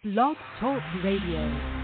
Blog Talk Radio.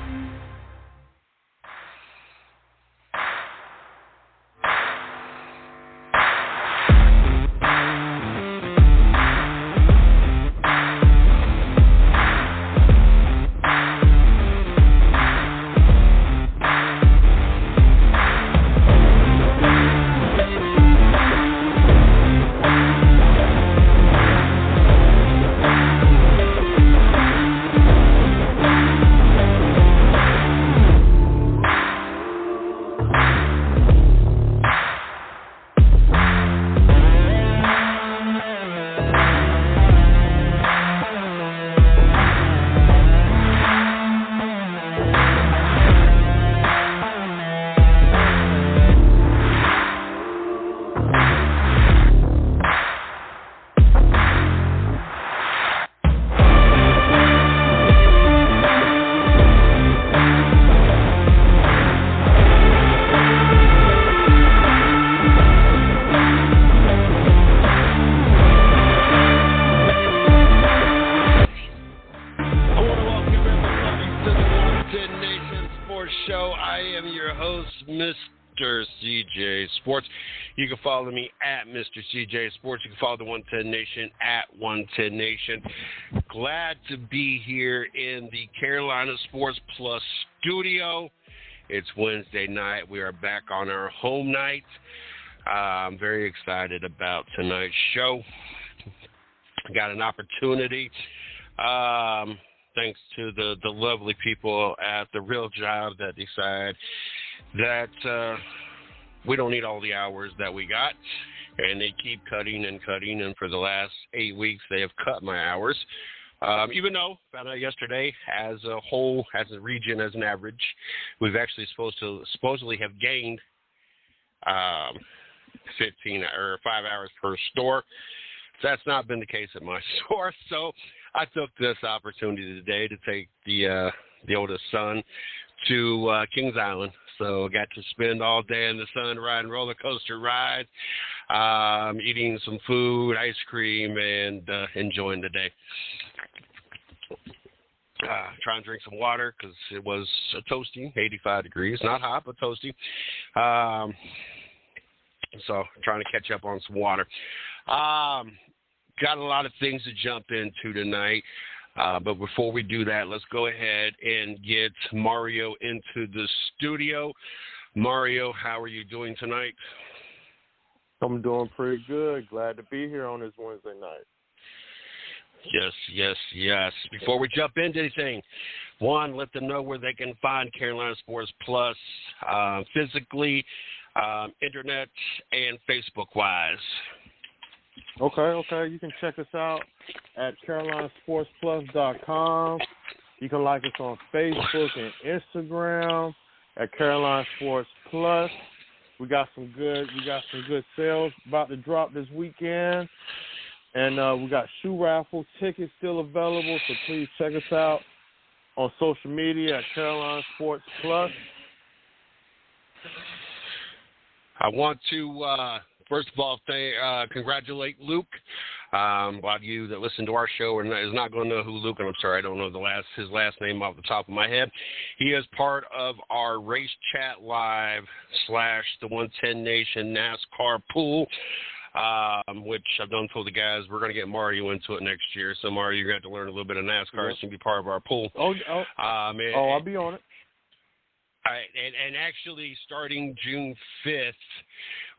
You can follow me at Mr. CJ Sports. You can follow the 110 Nation at 110 Nation. Glad to be here in the Carolina Sports Plus studio. It's Wednesday night. We are back on our home night. I'm very excited about tonight's show. Got an opportunity, thanks to the lovely people at The Real Job that decide that we don't need all the hours that we got, and they keep cutting and cutting, and for the last 8 weeks, they have cut my hours. Even though, found out yesterday, as a whole, as a region, as an average, we've actually supposedly have gained 15 or 5 hours per store. So that's not been the case at my store, so I took this opportunity today to take the oldest son to Kings Island. So I got to spend all day in the sun riding roller coaster rides, eating some food, ice cream, and enjoying the day. Trying to drink some water because it was toasty, 85 degrees. Not hot, but toasty. So trying to catch up on some water. Got a lot of things to jump into tonight. But before we do that, let's go ahead and get Mario into the studio. Mario, how are you doing tonight? I'm doing pretty good. Glad to be here on this Wednesday night. Yes. Before we jump into anything, one, let them know where they can find Carolina Sports Plus physically, internet, and Facebook-wise. Okay. You can check us out at CarolinaSportsPlus.com. You can like us on Facebook and Instagram at Carolina Sports Plus. We got some good sales about to drop this weekend, and we got shoe raffle tickets still available. So please check us out on social media at Carolina Sports Plus. I want to. First of all, congratulate Luke. A lot of you that listen to our show is not going to know who Luke, and I'm sorry, I don't know his last name off the top of my head. He is part of our Race Chat Live / the 110 Nation NASCAR pool, which I've done told the guys we're going to get Mario into it next year. So, Mario, you're going to have to learn a little bit of NASCAR so you can be part of our pool. I'll be on it. All right, and actually starting June 5th,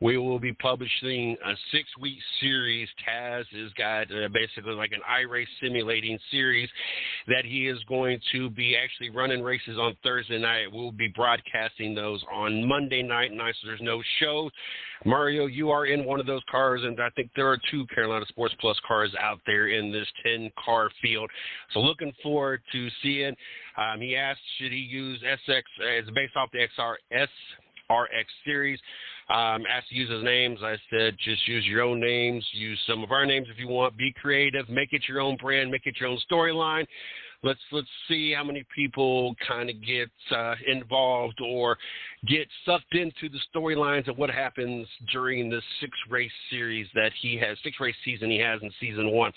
we will be publishing a 6-week series. Taz has got basically like an iRace simulating series that he is going to be actually running races on Thursday night. We'll be broadcasting those on Monday night, so there's no show. Mario, you are in one of those cars, and I think there are 2 Carolina Sports Plus cars out there in this 10-car field. So looking forward to seeing. He asked, should he use SX? It's based off the SRX series. Asked to use his names. I said, just use your own names. Use some of our names if you want. Be creative. Make it your own brand. Make it your own storyline. Let's see how many people kind of get involved or get sucked into the storylines of what happens during the 6-race series that he has, 6-race season he has in season 1.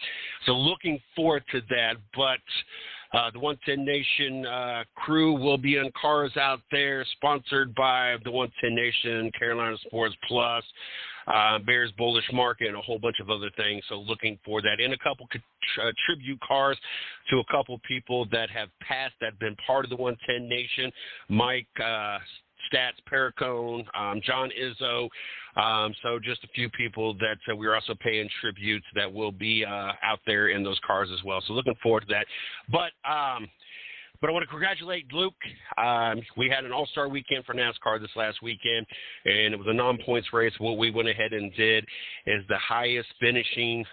So looking forward to that. But The 110 Nation crew will be in cars out there, sponsored by the 110 Nation, Carolina Sports Plus, Bears Bullish Market, and a whole bunch of other things. So looking for that. And a couple tribute cars to a couple people that have passed, that have been part of the 110 Nation. Mike Stats Paracone, John Izzo. So just a few people that we're also paying tributes that will be out there in those cars as well. So looking forward to that. But I want to congratulate Luke. We had an all-star weekend for NASCAR this last weekend, and it was a non-points race. What we went ahead and did is the highest finishing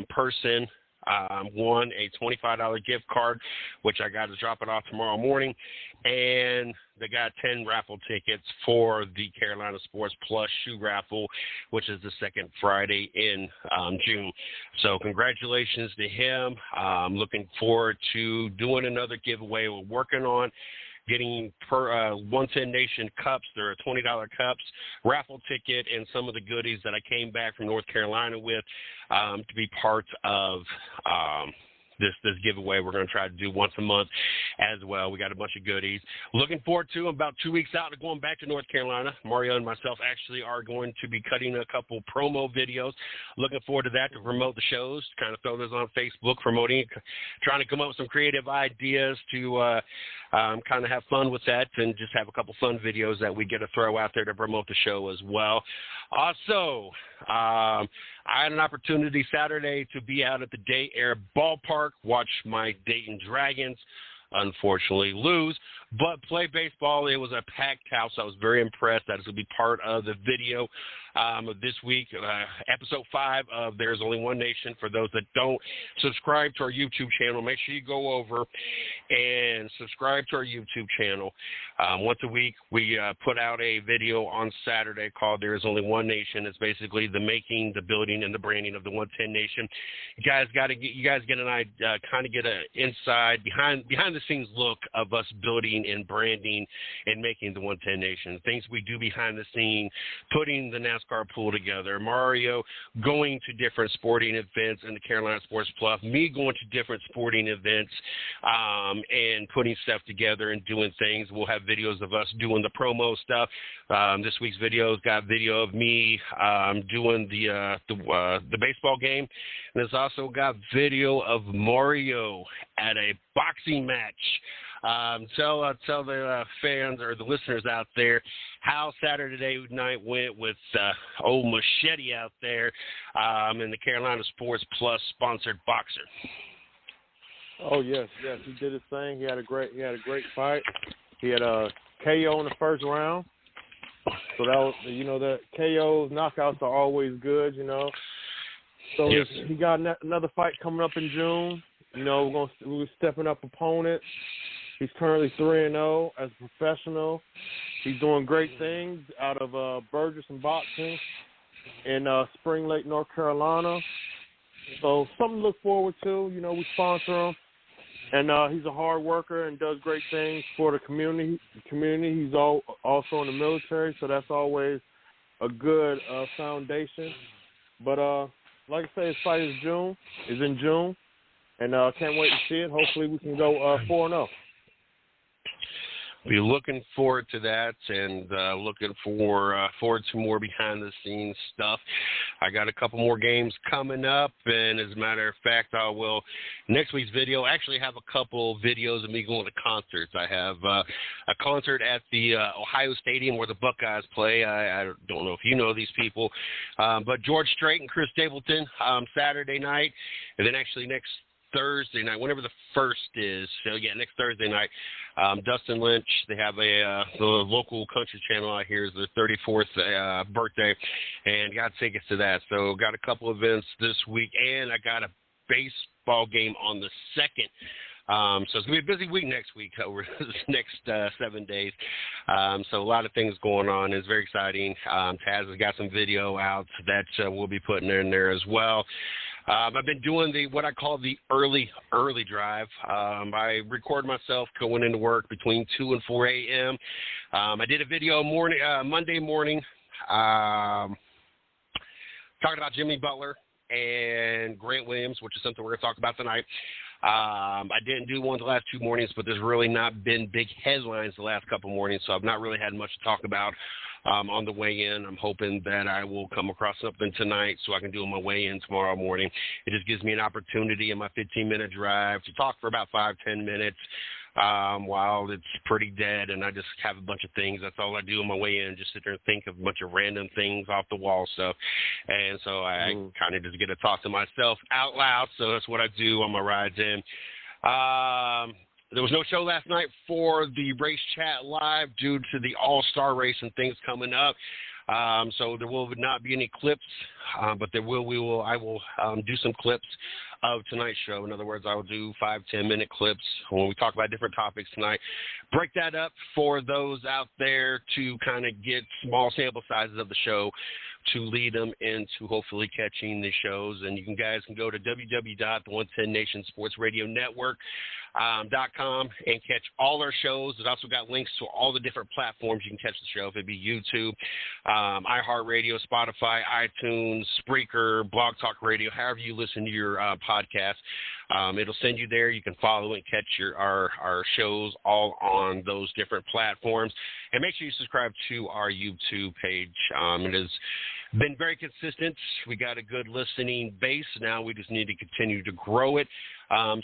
person won a $25 gift card, which I got to drop it off tomorrow morning, and they got 10 raffle tickets for the Carolina Sports Plus shoe raffle, which is the second Friday in June. So congratulations to him. I'm looking forward to doing another giveaway. We're working on getting 110 Nation cups. They're $20 cups, raffle ticket, and some of the goodies that I came back from North Carolina with to be part of this giveaway. We're going to try to do once a month as well. We got a bunch of goodies. Looking forward to about 2 weeks out to going back to North Carolina. Mario and myself actually are going to be cutting a couple promo videos. Looking forward to that, to promote the shows, kind of throw those on Facebook, promoting, trying to come up with some creative ideas to kind of have fun with that, and just have a couple fun videos that we get to throw out there to promote the show as well. Also, I had an opportunity Saturday to be out at the Day Air Ballpark, watch my Dayton Dragons unfortunately lose, but play baseball. It was a packed house. I was very impressed. That is going to be part of the video of this week, episode 5 of There's Only One Nation. For those that don't subscribe to our YouTube channel, make sure you go over and subscribe to our YouTube channel. Once a week, we put out a video on Saturday called There Is Only One Nation. It's basically the making, the building, and the branding of the 110 Nation. You guys get an idea, kind of get an inside, behind the scenes look of us building and branding and making the 110 Nation. Things we do behind the scene, putting the NASCAR pool together, Mario going to different sporting events in the Carolina Sports Plus, me going to different sporting events and putting stuff together and doing things. We'll have videos of us doing the promo stuff. This week's video's got video of me doing the baseball game, and it's also got video of Mario at a boxing match. Tell the fans or the listeners out there how Saturday night went with old Machete out there in the Carolina Sports Plus sponsored boxer. Oh yes, he did his thing. He had a great fight. He had a KO in the first round. So that was, the KOs, knockouts are always good, So yes. He got another fight coming up in June. We're stepping up opponents. He's currently 3-0 as a professional. He's doing great things out of Burgess and Boxing in Spring Lake, North Carolina. So something to look forward to. We sponsor him. And he's a hard worker and does great things for the community. He's also in the military, so that's always a good foundation. But like I say, his fight is in June, and can't wait to see it. Hopefully we can go 4-0. Be looking forward to that, and looking forward to more behind-the-scenes stuff. I got a couple more games coming up, and as a matter of fact, I will, next week's video, actually have a couple videos of me going to concerts. I have a concert at the Ohio Stadium where the Buckeyes play. I don't know if you know these people, but George Strait and Chris Stapleton Saturday night, and then actually next Thursday night, whenever the 1st is. So yeah, next Thursday night, Dustin Lynch. They have the local country channel out here is their 34th birthday, and got tickets to that. So got a couple events this week, and I got a baseball game on the 2nd. So it's going to be a busy week next week over this next 7 days. So a lot of things going on. It's very exciting. Taz has got some video out that we'll be putting in there as well. I've been doing what I call the early drive. I record myself going into work between 2 and 4 a.m. I did a video Monday morning talking about Jimmy Butler and Grant Williams, which is something we're going to talk about tonight. I didn't do one the last 2 mornings, but there's really not been big headlines the last couple mornings, so I've not really had much to talk about on the way in. I'm hoping that I will come across something tonight so I can do on my way in tomorrow morning. It just gives me an opportunity in my 15-minute drive to talk for about 5-10 minutes while it's pretty dead, and I just have a bunch of things. That's all I do on my way in, just sit there and think of a bunch of random things off the wall stuff. And so I kind of just get to talk to myself out loud, so that's what I do on my rides in. There was no show last night for the Race Chat Live due to the All-Star race and things coming up. So there will not be any clips, but I will do some clips of tonight's show. In other words, I will do 5-10 minute clips when we talk about different topics tonight. Break that up for those out there to kind of get small sample sizes of the show to lead them into hopefully catching the shows. And you guys can go to www.the110nationsportsradionetwork.com and catch all our shows. It also got links to all the different platforms you can catch the show. If it be YouTube, iHeartRadio, Spotify, iTunes, Spreaker, Blog Talk Radio, however you listen to your podcast. It'll send you there. You can follow and catch our shows all on those different platforms. And make sure you subscribe to our YouTube page. It has been very consistent. We got a good listening base. Now we just need to continue to grow it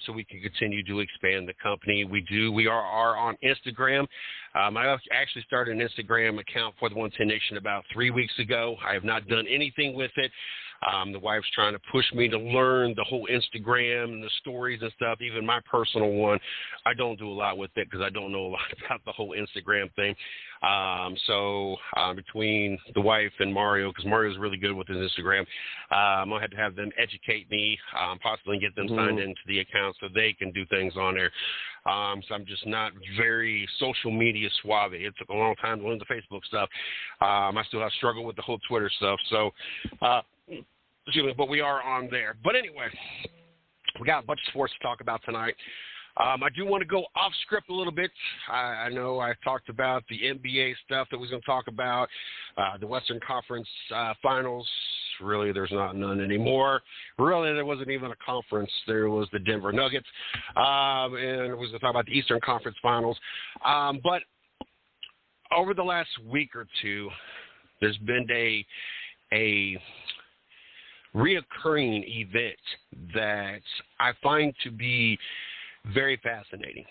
so we can continue to expand the company. We are on Instagram. I actually started an Instagram account for the 110 Nation about 3 weeks ago. I have not done anything with it. The wife's trying to push me to learn the whole Instagram and the stories and stuff. Even my personal one, I don't do a lot with it because I don't know a lot about the whole Instagram thing. So between the wife and Mario, because Mario's really good with his Instagram, I'm going to have to have them educate me, possibly get them signed into the account so they can do things on there. So I'm just not very social media suave. It took a long time to learn the Facebook stuff. I still have struggled with the whole Twitter stuff. So, but we are on there. But anyway, we got a bunch of sports to talk about tonight. I do want to go off script a little bit. I know I talked about the NBA stuff that we was going to talk about, the Western Conference Finals. Really, there's none anymore. Really, there wasn't even a conference. There was the Denver Nuggets, and we was going to talk about the Eastern Conference Finals. But over the last week or two, there's been a reoccurring event that I find to be very fascinating.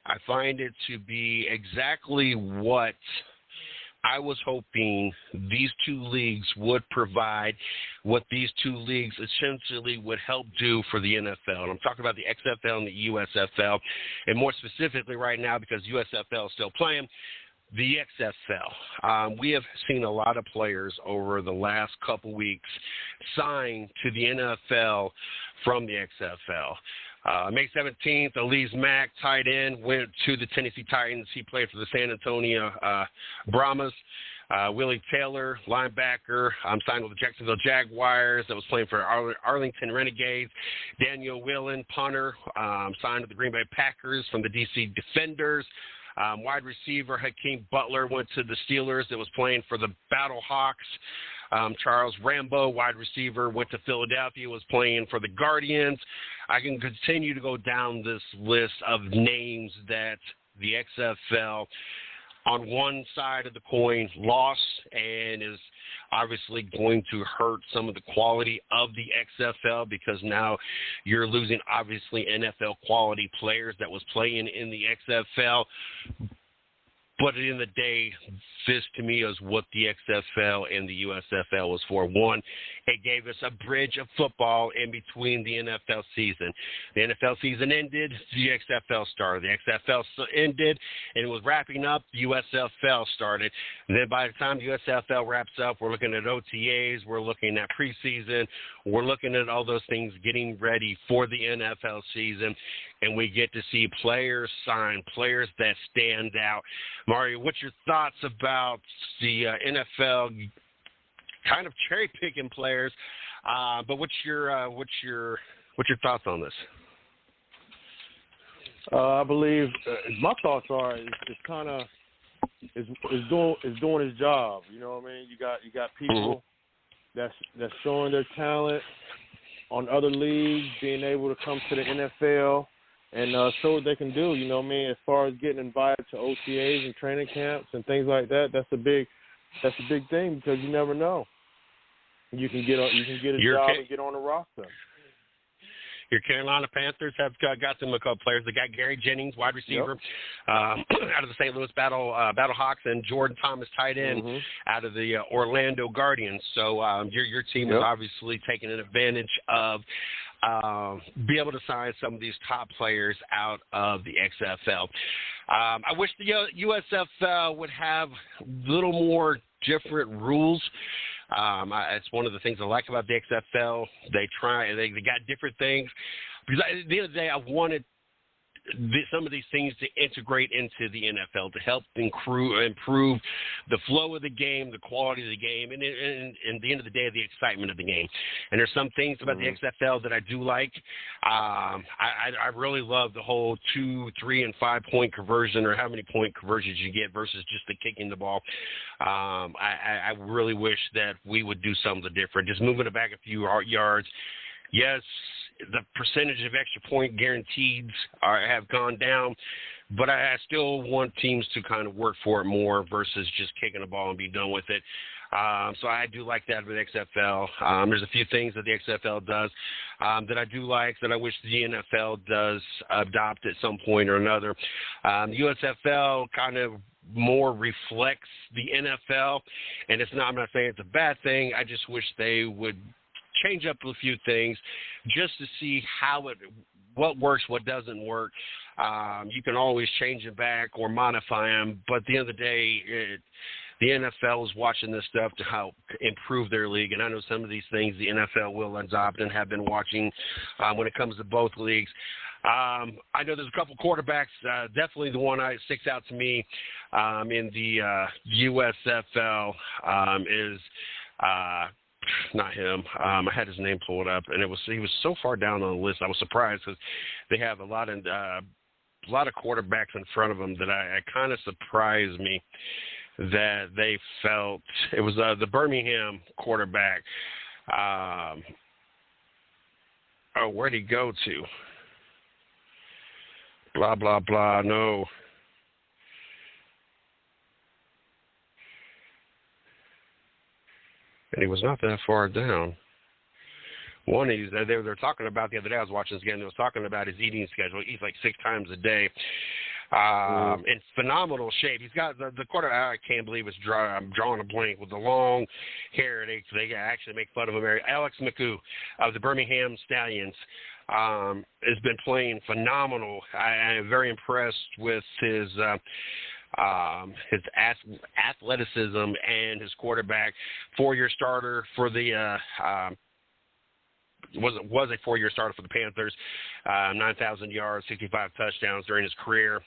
I find it to be exactly what I was hoping these two leagues would provide, what these two leagues essentially would help do for the NFL. And I'm talking about the XFL and the USFL, and more specifically right now because USFL is still playing, the XFL. We have seen a lot of players over the last couple weeks sign to the NFL from the XFL. May 17th, Elise Mack, tight end, went to the Tennessee Titans. He played for the San Antonio Brahmas. Willie Taylor, linebacker, signed with the Jacksonville Jaguars. That was playing for Arlington Renegades. Daniel Whelan, punter, signed with the Green Bay Packers from the DC Defenders. Wide receiver Hakeem Butler went to the Steelers. That was playing for the Battle Hawks. Charles Rambo, wide receiver, went to Philadelphia, was playing for the Guardians. I can continue to go down this list of names that the XFL on one side of the coin lost and is obviously going to hurt some of the quality of the XFL because now you're losing obviously NFL quality players that was playing in the XFL. But at the end of the day, this to me is what the XFL and the USFL was for. One, it gave us a bridge of football in between the NFL season. The NFL season ended, the XFL started. The XFL ended, and it was wrapping up, the USFL started. And then by the time the USFL wraps up, we're looking at OTAs, we're looking at preseason, we're looking at all those things getting ready for the NFL season. And we get to see players sign, players that stand out. Mario, what's your thoughts about the NFL kind of cherry picking players? But what's your thoughts on this? I believe my thoughts are it's kind of is doing his job. You know what I mean? You got people that's showing their talent, on other leagues, being able to come to the NFL and show what they can do. You know what I mean? As far as getting invited to OTAs and training camps and things like that, that's a big thing because you never know. You can get a job and get on the roster. Your Carolina Panthers have got them a couple players. They got Gary Jennings, wide receiver, out of the St. Louis Battlehawks, and Jordan Thomas, tight end, out of the Orlando Guardians. So your team is obviously taking an advantage of be able to sign some of these top players out of the XFL. I wish the USFL would have a little more different rules. It's one of the things I like about the XFL. They got different things. Because at the end of the day, I wanted some of these things to integrate into the NFL to help improve the flow of the game, the quality of the game, and at the end of the day, the excitement of the game. And there's some things about the XFL that I do like. I really love the whole 2, 3, and 5 point conversion, or how many point conversions you get versus just the kicking the ball. I really wish that we would do something different, just moving it back a few yards. Yes, the percentage of extra point guaranteed have gone down, but I still want teams to kind of work for it more versus just kicking the ball and be done with it. So I do like that with XFL. There's a few things that the XFL does that I do like that I wish the NFL does adopt at some point or another. The USFL kind of more reflects the NFL, and I'm not saying it's a bad thing. I just wish they would change up a few things just to see what works, what doesn't work. You can always change it back or modify them, but at the end of the day, the NFL is watching this stuff to help improve their league, and I know some of these things the NFL will adopt and have been watching when it comes to both leagues. I know there's a couple quarterbacks. Definitely the one that sticks out to me in the USFL is not him. I had his name pulled up, and he was so far down on the list. I was surprised because they have a lot of quarterbacks in front of them that I kind of surprised me that they felt it was the Birmingham quarterback. Where'd he go to? Blah blah blah. No. And he was not that far down. One, they were talking about the other day, I was watching this game, they were talking about his eating schedule. He eats like 6 times a day. In phenomenal shape. He's got the quarterback, I can't believe I'm drawing a blank, with the long hair. They actually make fun of him. Alex McCoo of the Birmingham Stallions has been playing phenomenal. I am very impressed with his athleticism and his quarterback. 4-year starter for the was a 4-year starter for the Panthers. 9,000 yards, 65 touchdowns during his career.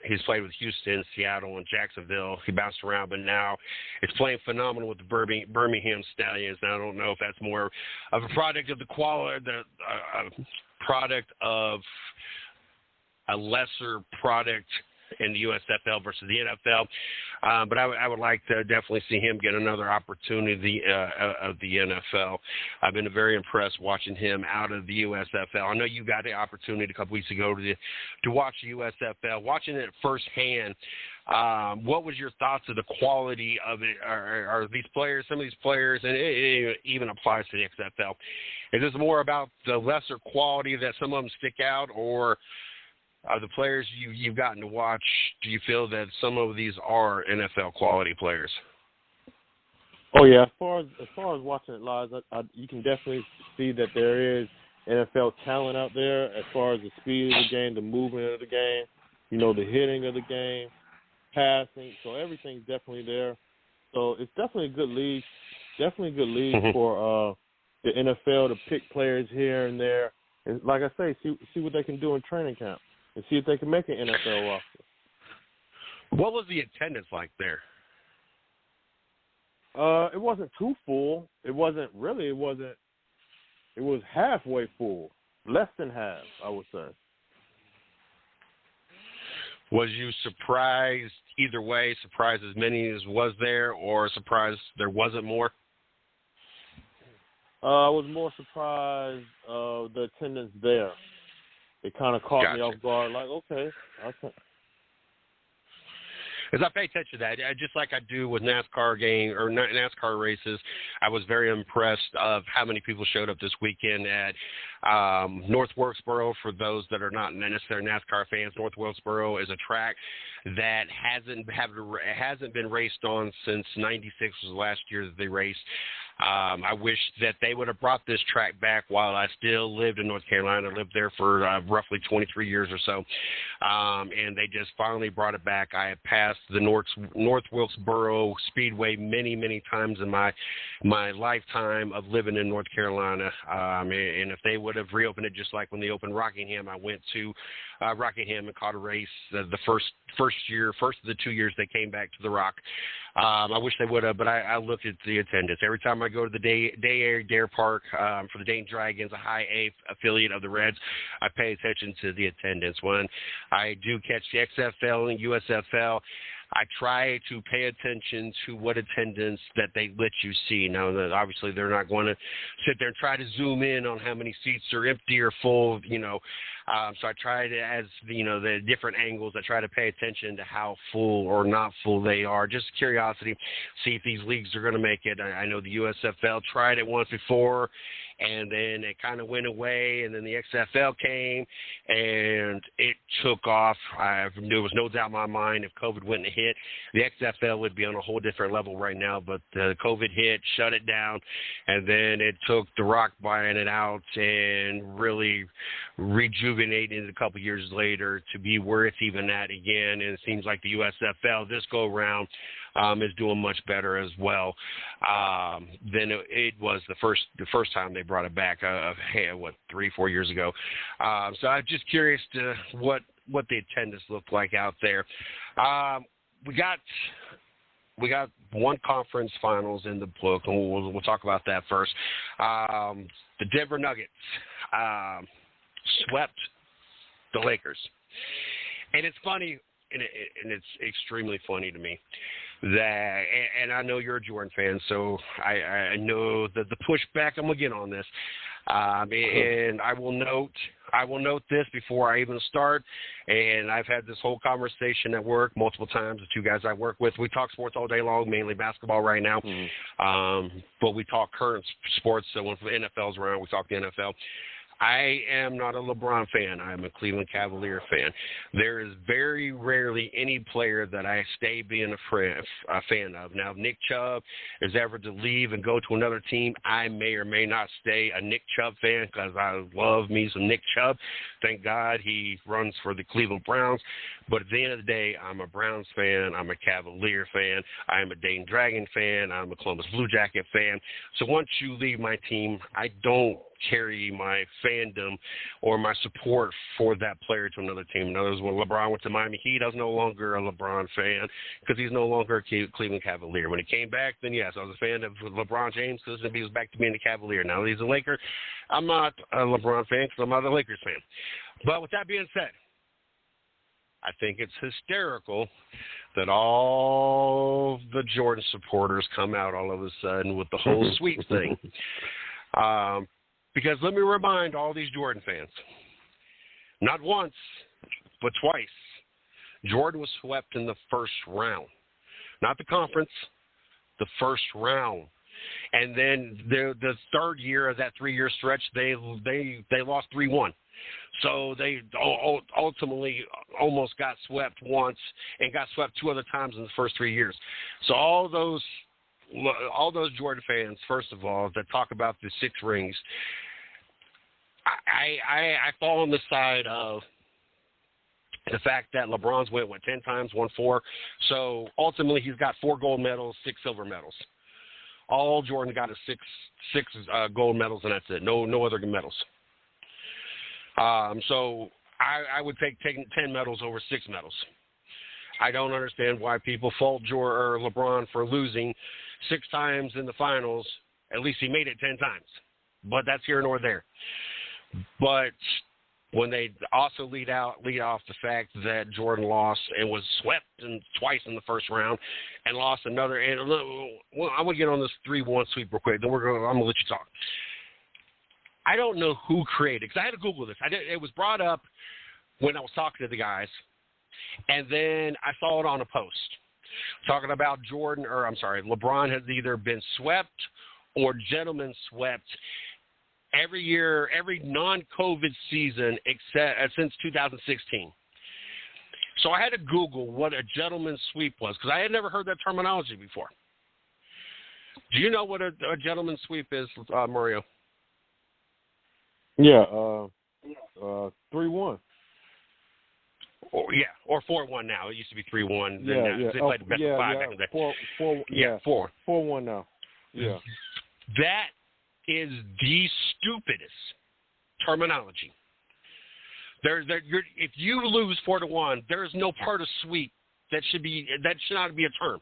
He's played with Houston, Seattle, and Jacksonville. He bounced around, but now it's playing phenomenal with the Birmingham Stallions. Now, I don't know if that's more of a product of the quality, product of a lesser product in the USFL versus the NFL. But I would like to definitely see him get another opportunity of the NFL. I've been very impressed watching him out of the USFL. I know you got the opportunity a couple weeks ago to watch the USFL. Watching it firsthand, what was your thoughts of the quality of it? Are these players, some of these players, and it even applies to the XFL, is this more about the lesser quality that some of them stick out, or are the players you've gotten to watch, do you feel that some of these are NFL quality players? Oh yeah, as far as watching it live, you can definitely see that there is NFL talent out there as far as the speed of the game, the movement of the game, the hitting of the game, passing. So everything's definitely there. So it's definitely a good league. Definitely a good league for the NFL to pick players here and there, and like I say, see what they can do in training camp. And see if they can make an NFL roster. What was the attendance like there? It wasn't too full. It was halfway full. Less than half, I would say. Was you surprised either way? Surprised as many as was there, or surprised there wasn't more? I was more surprised of the attendance there. It kind of caught me off guard. Like, okay. As I pay attention to that, just like I do with NASCAR races, I was very impressed of how many people showed up this weekend at North Wilkesboro. For those that are not necessarily NASCAR fans, North Wilkesboro is a track that hasn't been raced on since '96 was the last year that they raced. I wish that they would have brought this track back while I still lived in North Carolina. I lived there for roughly 23 years or so, and they just finally brought it back. I have passed the North Wilkesboro Speedway many, many times in my lifetime of living in North Carolina, and if they would have reopened it just like when they opened Rockingham, I went to Rockingham and caught a race the first of the 2 years they came back to the Rock. I wish they would have, but I looked at the attendance. Every time I go to the Day Air Dare Park for the Dayton Dragons, a high A affiliate of the Reds, I pay attention to the attendance. When I do catch the XFL and USFL, I try to pay attention to what attendance that they let you see. Now, obviously, they're not going to sit there and try to zoom in on how many seats are empty or full, so I try to, as the different angles, I try to pay attention to how full or not full they are. Just curiosity, see if these leagues are going to make it. I know the USFL tried it once before, and then it kind of went away, and then the XFL came, and it took off. There was no doubt in my mind if COVID wouldn't have hit, the XFL would be on a whole different level right now, but COVID hit, shut it down, and then it took The Rock buying it out and really rejuvenating it a couple years later to be where it's even at again, and it seems like the USFL this go-around is doing much better as well than it was the first time they brought it back, 3-4 years ago. So I'm just curious to what the attendance looked like out there. We got one conference finals in the book, and we'll talk about that first. The Denver Nuggets swept the Lakers, and it's funny, and it's extremely funny to me that, and I know you're a Jordan fan, so I know that the pushback I'm gonna get on this, and I will note this before I even start. And I've had this whole conversation at work multiple times. The two guys I work with, we talk sports all day long, mainly basketball right now, but we talk current sports. So when the NFL's around, we talk the NFL. I am not a LeBron fan. I am a Cleveland Cavalier fan. There is very rarely any player that I stay being a fan of. Now, if Nick Chubb is ever to leave and go to another team, I may or may not stay a Nick Chubb fan because I love me some Nick Chubb. Thank God he runs for the Cleveland Browns. But at the end of the day, I'm a Browns fan. I'm a Cavalier fan. I am a Dayton Dragon fan. I'm a Columbus Blue Jacket fan. So once you leave my team, I don't carry my fandom or my support for that player to another team. In other words, when LeBron went to Miami Heat, I was no longer a LeBron fan because he's no longer a Cleveland Cavalier. When he came back, then yes, I was a fan of LeBron James because he was back to being a Cavalier. Now that he's a Laker, I'm not a LeBron fan because I'm not a Lakers fan. But with that being said, I think it's hysterical that all the Jordan supporters come out all of a sudden with the whole sweep thing. Because let me remind all these Jordan fans, not once, but twice, Jordan was swept in the first round. Not the conference, the first round. And then the third year of that 3-year stretch, they lost 3-1. So they ultimately almost got swept once and got swept 2 other times in the first 3 years. So all those Jordan fans, first of all, that talk about the 6 rings, I fall on the side of the fact that LeBron's went 10 times, won 4. So ultimately, he's got 4 gold medals, 6 silver medals. All Jordan got is six gold medals, and that's it. No other medals. So I would take 10 medals over 6 medals. I don't understand why people fault LeBron for losing 6 times in the finals. At least he made it 10 times. But that's here nor there. But when they also lead off the fact that Jordan lost and was swept twice in the first round and lost another. And I'm going to get on this 3-1 sweep real quick. Then I'm going to let you talk. I don't know who created it, because I had to Google this. It was brought up when I was talking to the guys, and then I saw it on a post talking about LeBron has either been swept or gentlemen swept every year, every non-COVID season except since 2016. So I had to Google what a gentleman's sweep was, because I had never heard that terminology before. Do you know what a gentleman's sweep is, Mario? Yeah, 3-1. Or 4-1 now. It used to be 3-1. Yeah. They played the best of 5 back in the day. 4. 4-1 now. Yeah. That is the stupidest terminology. If you lose 4-1, there is no part of sweep that should not be a term.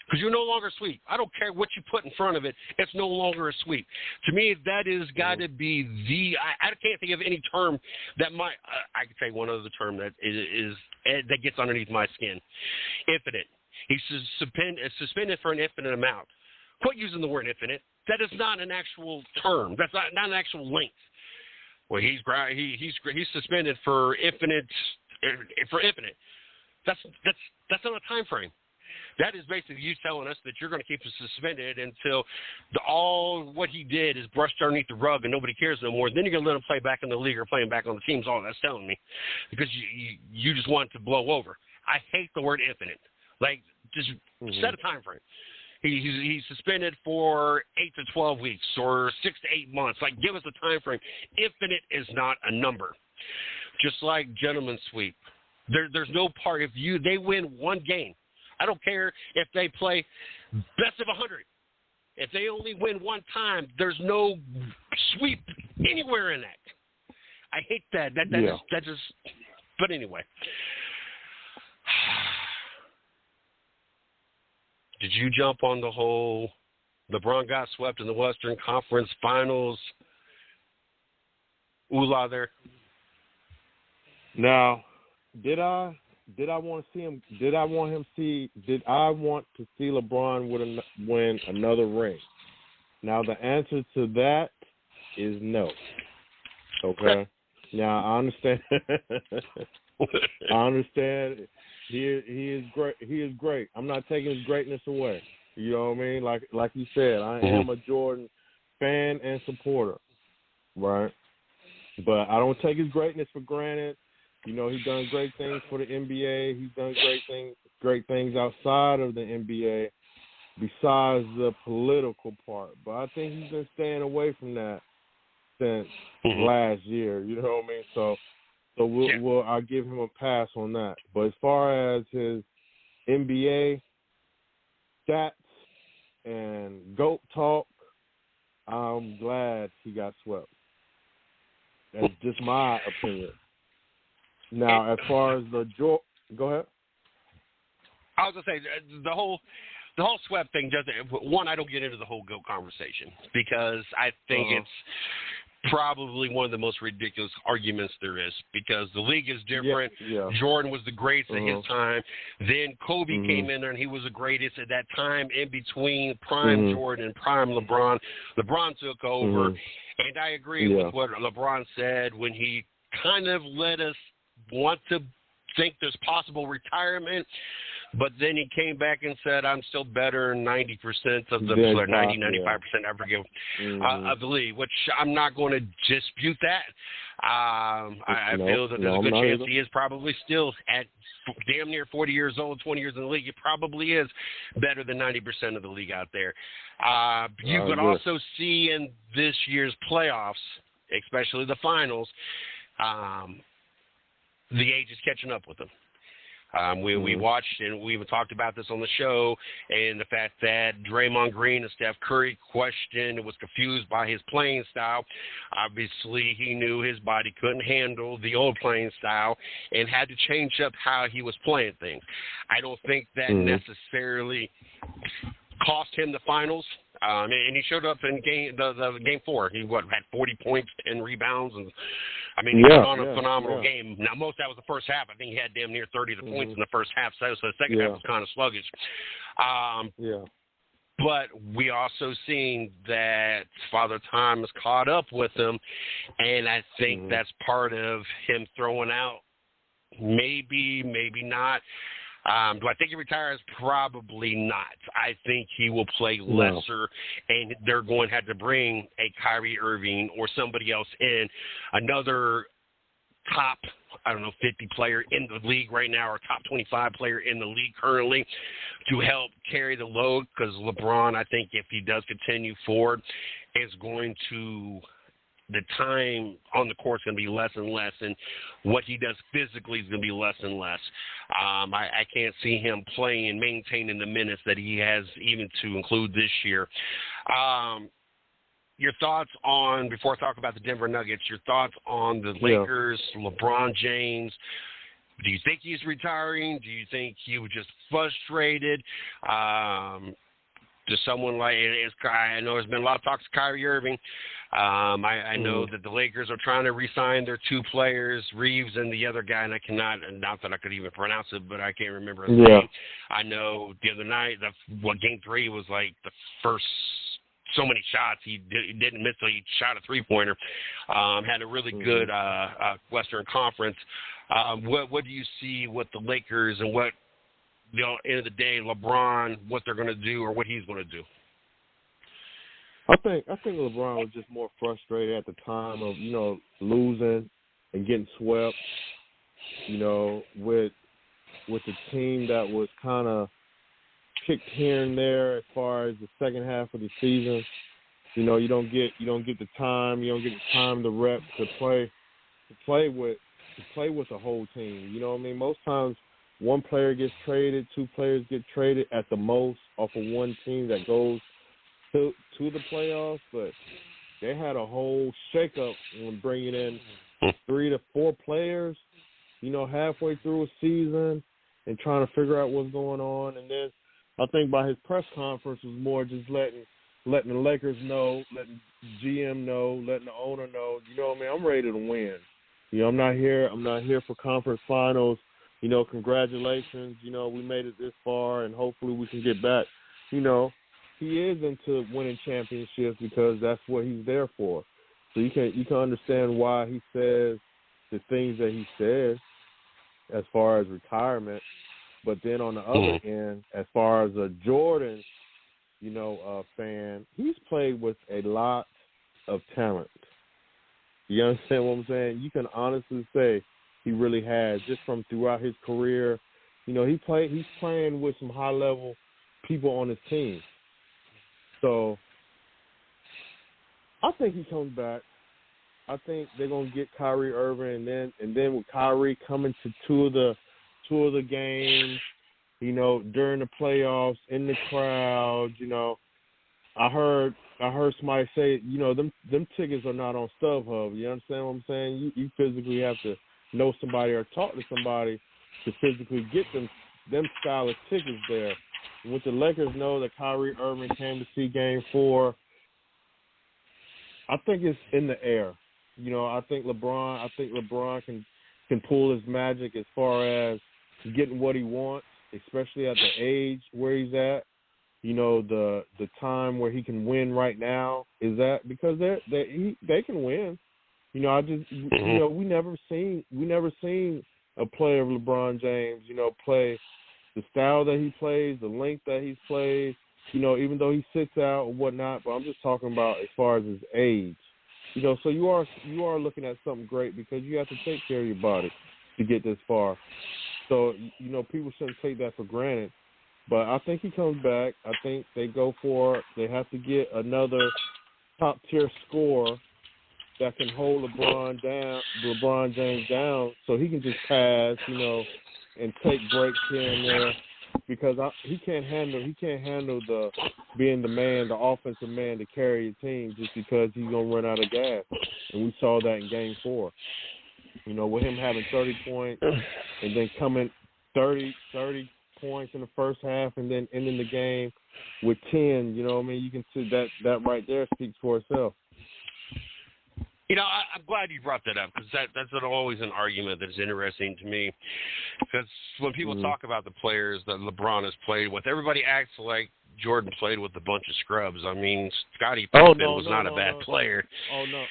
Because you're no longer sweep. I don't care what you put in front of it. It's no longer a sweep. To me, that has got to be I can't think of any term that I could say one other term that that gets underneath my skin. Infinite. He's suspended for an infinite amount. Quit using the word infinite. That is not an actual term. That's not an actual length. Well, he's suspended for infinite. That's not a time frame. That is basically you telling us that you're going to keep him suspended until all what he did is brushed underneath the rug and nobody cares no more. Then you're going to let him play back in the league or playing back on the teams. All that's telling me, because you just want it to blow over. I hate the word infinite. Like, just set a time frame. He's suspended for 8 to 12 weeks or 6 to 8 months. Like, give us a time frame. Infinite is not a number. Just like gentleman's sweep. There's no part. If they win one game, I don't care if they play best of 100. If they only win one time, there's no sweep anywhere in that. I hate that. That just. But anyway. Did you jump on the whole LeBron got swept in the Western Conference Finals? Ooh-la there. Now, did I want to see him? Did I want to see LeBron win another ring? Now the answer to that is no. Okay. Now I understand. I understand. He is great. He is great. I'm not taking his greatness away. You know what I mean? Like you said, I am a Jordan fan and supporter, right? But I don't take his greatness for granted. You know, he's done great things for the NBA. He's done great things outside of the NBA, besides the political part. But I think he's been staying away from that since last year. You know what I mean? So I'll give him a pass on that. But as far as his NBA stats and GOAT talk, I'm glad he got swept. That's just my opinion. Now, as far as go ahead. I was gonna say the whole swept thing doesn't. One, I don't get into the whole GOAT conversation because I think it's probably one of the most ridiculous arguments there is, because the league is different. Yeah. Jordan was the greatest at his time. Then Kobe came in there, and he was the greatest at that time in between prime Jordan and prime LeBron. LeBron took over, and I agree with what LeBron said when he kind of let us want to think there's possible retirement, but then he came back and said, I'm still better than 90% of the 95%, I forget, of the league, which I'm not going to dispute that. I feel that there's a good chance he is probably still at damn near 40 years old, 20 years in the league. He probably is better than 90% of the league out there. You could also see in this year's playoffs, especially the finals, the age is catching up with them. We watched, and we even talked about this on the show, and the fact that Draymond Green and Steph Curry questioned and was confused by his playing style. Obviously, he knew his body couldn't handle the old playing style and had to change up how he was playing things. I don't think that necessarily cost him the finals. And he showed up in game 4. He had 40 points, 10 rebounds, and I mean, he was on a phenomenal game. Now, most of that was the first half. I think he had damn near 30 points in the first half, so the second half was kind of sluggish. But we also seen that Father Time has caught up with him, and I think that's part of him throwing out. Maybe not. Do I think he retires? Probably not. I think he will play lesser, and they're going to have to bring a Kyrie Irving or somebody else in, another top, 50 player in the league right now, or top 25 player in the league currently, to help carry the load, because LeBron, I think if he does continue forward, is going to – the time on the court is going to be less and less, and what he does physically is going to be less and less. I can't see him playing and maintaining the minutes that he has, even to include this year. Your thoughts on, before I talk about the Denver Nuggets, your thoughts on the Lakers, LeBron James. Do you think he's retiring? Do you think he was just frustrated? To someone like, I know there's been a lot of talks to Kyrie Irving. I know that the Lakers are trying to re-sign their two players, Reeves and the other guy, and not that I could even pronounce it, but I can't remember his name. I know the other night, Game 3 was like the first so many shots. He didn't miss, so he shot a three-pointer. Had a really good Western Conference. What do you see with the Lakers and what, end of the day, LeBron, what they're going to do or what he's going to do? I think LeBron was just more frustrated at the time of, losing and getting swept, with the team that was kind of kicked here and there as far as the second half of the season. You don't get the time, the reps to play with the whole team. You know what I mean? Most times one player gets traded, two players get traded at the most off of one team that goes to the playoffs, but they had a whole shakeup when bringing in 3 to 4 players, halfway through a season and trying to figure out what's going on. And then I think by his press conference was more just letting the Lakers know, letting GM know, letting the owner know, I'm ready to win. I'm not here for conference finals. Congratulations. We made it this far, and hopefully we can get back. He is into winning championships because that's what he's there for. So you can understand why he says the things that he says as far as retirement. But then on the other end, as far as a Jordan, fan, he's played with a lot of talent. You understand what I'm saying? You can honestly say he really has, just from throughout his career. He's playing with some high-level people on his team. So I think he comes back. I think they're gonna get Kyrie Irving, and then with Kyrie coming to two of the games, during the playoffs, in the crowd, I heard somebody say, them tickets are not on StubHub. You understand what I'm saying? You physically have to know somebody or talk to somebody to physically get them style of tickets there. And with the Lakers know that Kyrie Irving came to see Game 4, I think it's in the air. I think LeBron can pull his magic as far as getting what he wants, especially at the age where he's at. The time where he can win right now is that because they can win. We never seen a player of LeBron James, play the style that he plays, the length that he's played, even though he sits out or whatnot. But I'm just talking about as far as his age. So you are looking at something great because you have to take care of your body to get this far. So, people shouldn't take that for granted. But I think he comes back. I think they have to get another top-tier scorer that can hold LeBron James down so he can just pass, and take breaks here and there because he can't handle the being the offensive man to carry a team just because he's going to run out of gas. And we saw that in Game 4. With him having 30 points and then coming 30 points in the first half and then ending the game with 10, you can see that right there speaks for itself. You know, I'm glad you brought that up because that's always an argument that's interesting to me. Because when people talk about the players that LeBron has played with, everybody acts like Jordan played with a bunch of scrubs. I mean, Scottie Pippen was not a bad player. Oh no.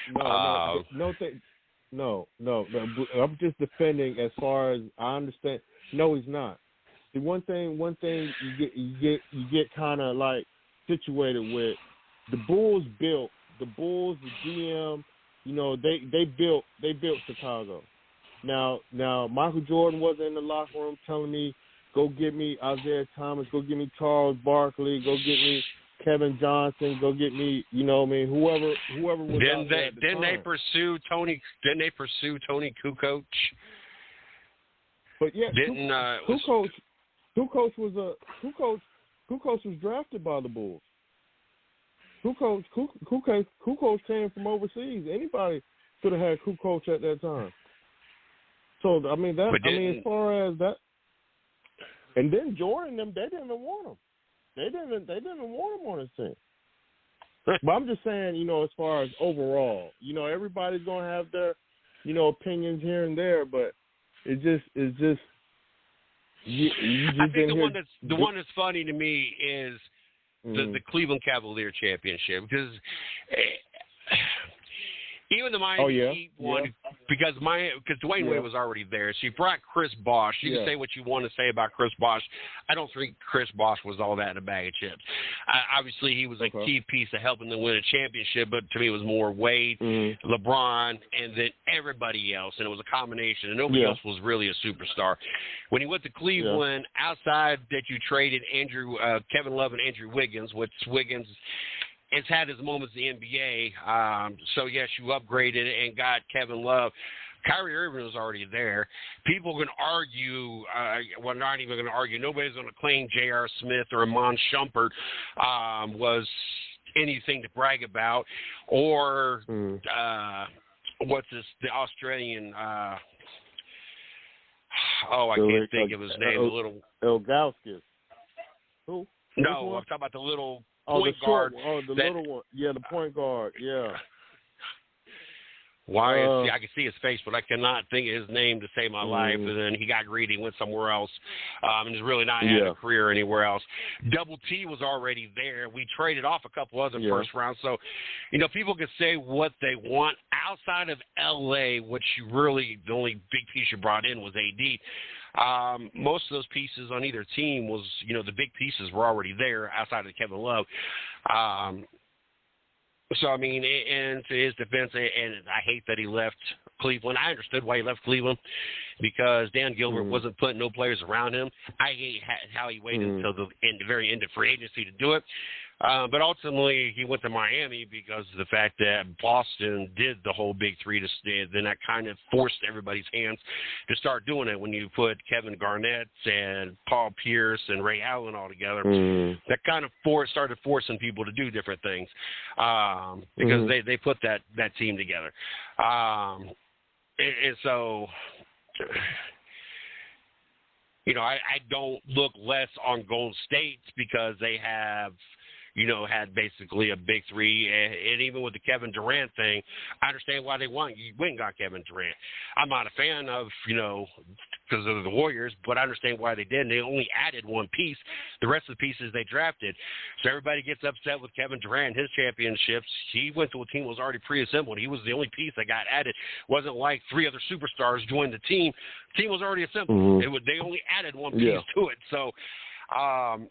I'm just defending as far as I understand. No, he's not. The one thing you get kind of like situated with the Bulls, the GM. You know, they built Chicago. Now Michael Jordan wasn't in the locker room telling me, go get me Isaiah Thomas, go get me Charles Barkley, go get me Kevin Johnson, go get me, you know what I mean, whoever was out there at the time. Didn't they pursue Tony Kukoc? But yeah, Kukoc was drafted by the Bulls. Kukoc came from overseas. Anybody could have had Kukoc at that time. So I mean as far as that, and then Jordan them, they didn't want him. They didn't want him on his team. But I'm just saying, you know, as far as overall, you know, everybody's gonna have their, you know, opinions here and there, but it's just. I think the one that's funny to me is the Cleveland Cavalier championship, because even the Miami Heat won because Dwayne Wade was already there. So you brought Chris Bosh. You can say what you want to say about Chris Bosh. I don't think Chris Bosh was all that in a bag of chips. Obviously, he was a key piece of helping them win a championship, but to me it was more Wade, LeBron, and then everybody else, and it was a combination, and nobody else was really a superstar. When he went to Cleveland, outside that you traded Kevin Love and Andrew Wiggins, which Wiggins has had his moments in the NBA. So, yes, you upgraded and got Kevin Love. Kyrie Irving was already there. People can argue, not even going to argue. Nobody's going to claim J.R. Smith or Iman Shumpert was anything to brag about. Or the Australian I can't think of his name. Ilgauskas. Who? No, I'm talking about the little point guard. Little one. Yeah, the point guard. Yeah. I can see his face, but I cannot think of his name to save my life. And then he got greedy, went somewhere else, and is really not had a career anywhere else. Double T was already there. We traded off a couple other first rounds. So, you know, people can say what they want. Outside of L.A., which the only big piece you brought in was AD. Most of those pieces on either team was, you know, the big pieces were already there outside of Kevin Love. So, I mean, and to his defense, and I hate that he left Cleveland. I understood why he left Cleveland because Dan Gilbert wasn't putting no players around him. I hate how he waited until the very end of free agency to do it. But ultimately, he went to Miami because of the fact that Boston did the whole Big Three to stay. Then that kind of forced everybody's hands to start doing it. When you put Kevin Garnett and Paul Pierce and Ray Allen all together, that kind of started forcing people to do different things because they put that team together. And so, you know, I don't look less on Golden State because they have, you know, had basically a big three. And even with the Kevin Durant thing, I understand why they went and got Kevin Durant. I'm not a fan of, you know, because of the Warriors, but I understand why they did. And they only added one piece. The rest of the pieces they drafted. So everybody gets upset with Kevin Durant and his championships. He went to a team that was already pre-assembled. He was the only piece that got added. It wasn't like three other superstars joined the team. The team was already assembled. They only added one piece to it. So,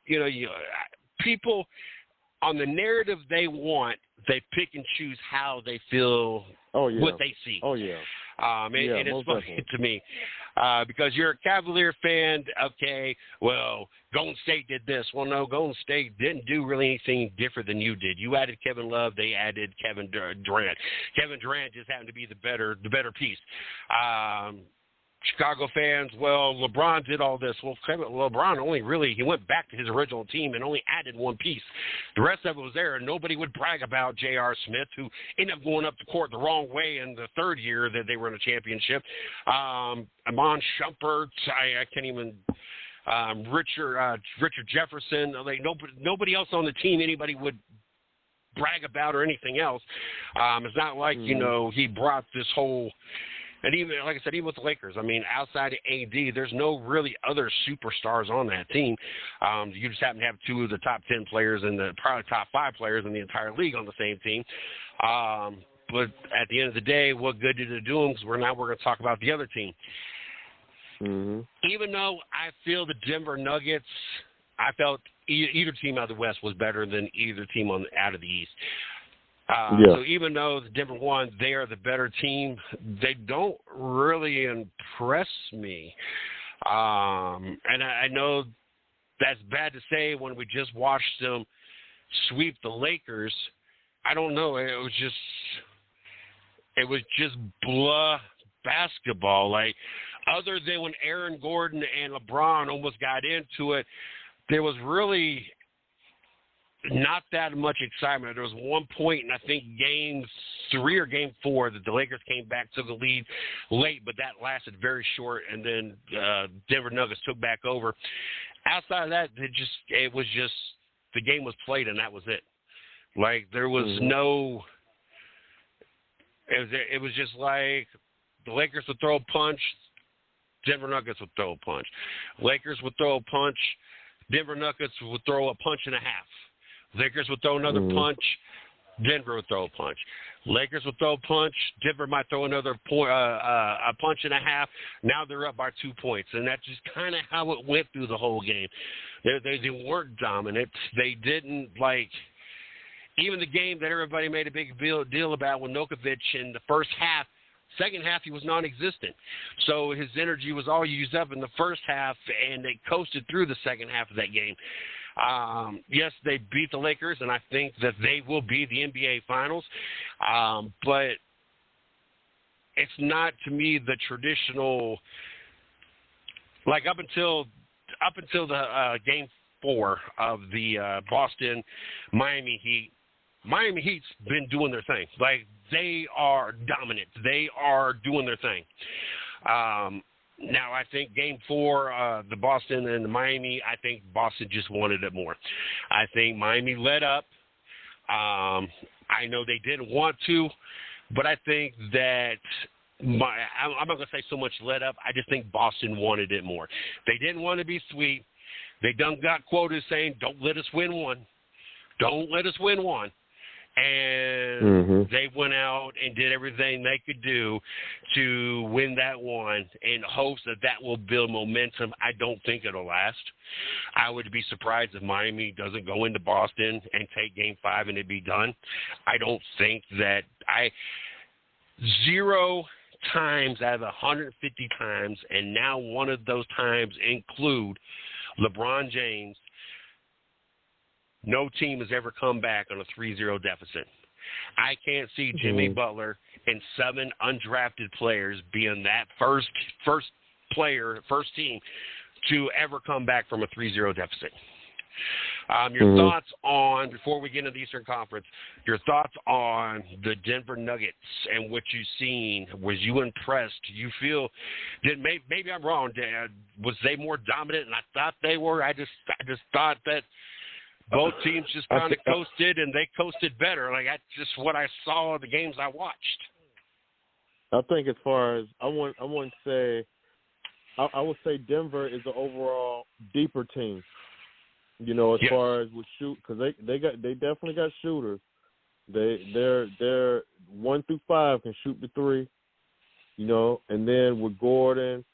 you know, people – on the narrative they want, they pick and choose how they feel, what they see. And it's funny to me because you're a Cavalier fan. Okay, well, Golden State did this. Well, no, Golden State didn't do really anything different than you did. You added Kevin Love. They added Kevin Durant. Kevin Durant just happened to be the better piece. Chicago fans, well, LeBron did all this. Well, LeBron he went back to his original team and only added one piece. The rest of it was there, and nobody would brag about J.R. Smith, who ended up going up the court the wrong way in the third year that they were in a championship. Iman Shumpert, I can't even. Richard Jefferson. Like nobody else on the team, anybody would brag about or anything else. It's not like, he brought this whole – and even, like I said, even with the Lakers, I mean, outside of AD, there's no really other superstars on that team. You just happen to have two of the top 10 players and probably top 5 players in the entire league on the same team. But at the end of the day, what good did it do them? Because we're going to talk about the other team. Even though I feel the Denver Nuggets, I felt either team out of the West was better than either team out of the East. So even though the Denver won, they are the better team, they don't really impress me. And I know that's bad to say when we just watched them sweep the Lakers. I don't know. It was just blah basketball. Like, other than when Aaron Gordon and LeBron almost got into it, there was really not that much excitement. There was one point in, I think, Game 3 or Game 4 that the Lakers came back, took a lead late, but that lasted very short, and then Denver Nuggets took back over. Outside of that, it was just the game was played, and that was it. Like, there was no – it was just like the Lakers would throw a punch, Denver Nuggets would throw a punch. Lakers would throw a punch, Denver Nuggets would throw a punch and a half. Lakers would throw another punch, Denver would throw a punch. Lakers would throw a punch, Denver might throw another a punch and a half. Now they're up by 2 points, and that's just kind of how it went through the whole game. They weren't dominant. They didn't, like, even the game that everybody made a big deal about with Nurkic in the first half, second half he was non-existent. So his energy was all used up in the first half, and they coasted through the second half of that game. Yes, they beat the Lakers, and I think that they will be the NBA Finals. But it's not, to me, the traditional, like up until the Game 4 of the Boston-Miami Heat. Miami Heat's been doing their thing. Like, they are dominant. They are doing their thing. Now, I think Game 4, the Boston and the Miami, I think Boston just wanted it more. I think Miami led up. I know they didn't want to, but I think that I'm not going to say so much led up. I just think Boston wanted it more. They didn't want to be sweet. They done got quoted saying, don't let us win one. Don't let us win one. And they went out and did everything they could do to win that one in hopes that will build momentum. I don't think it'll last. I would be surprised if Miami doesn't go into Boston and take Game 5 and it be done. I don't think that zero times out of 150 times, and now one of those times include LeBron James, no team has ever come back on a 3-0 deficit. I can't see Jimmy Butler and 7 undrafted players being that first team to ever come back from a 3-0 deficit. Your thoughts on, before we get into the Eastern Conference, your thoughts on the Denver Nuggets and what you've seen. Was you impressed? You feel that maybe I'm wrong, Dad. Was they more dominant than I thought they were? I just thought that both teams just kind of coasted, and they coasted better. Like, that's just what I saw in the games I watched. I think as far as I wouldn't say, I would say Denver is the overall deeper team. You know, as far as with shoot, because they definitely got shooters. They're 1 through 5 can shoot the 3. You know, and then with Gordon,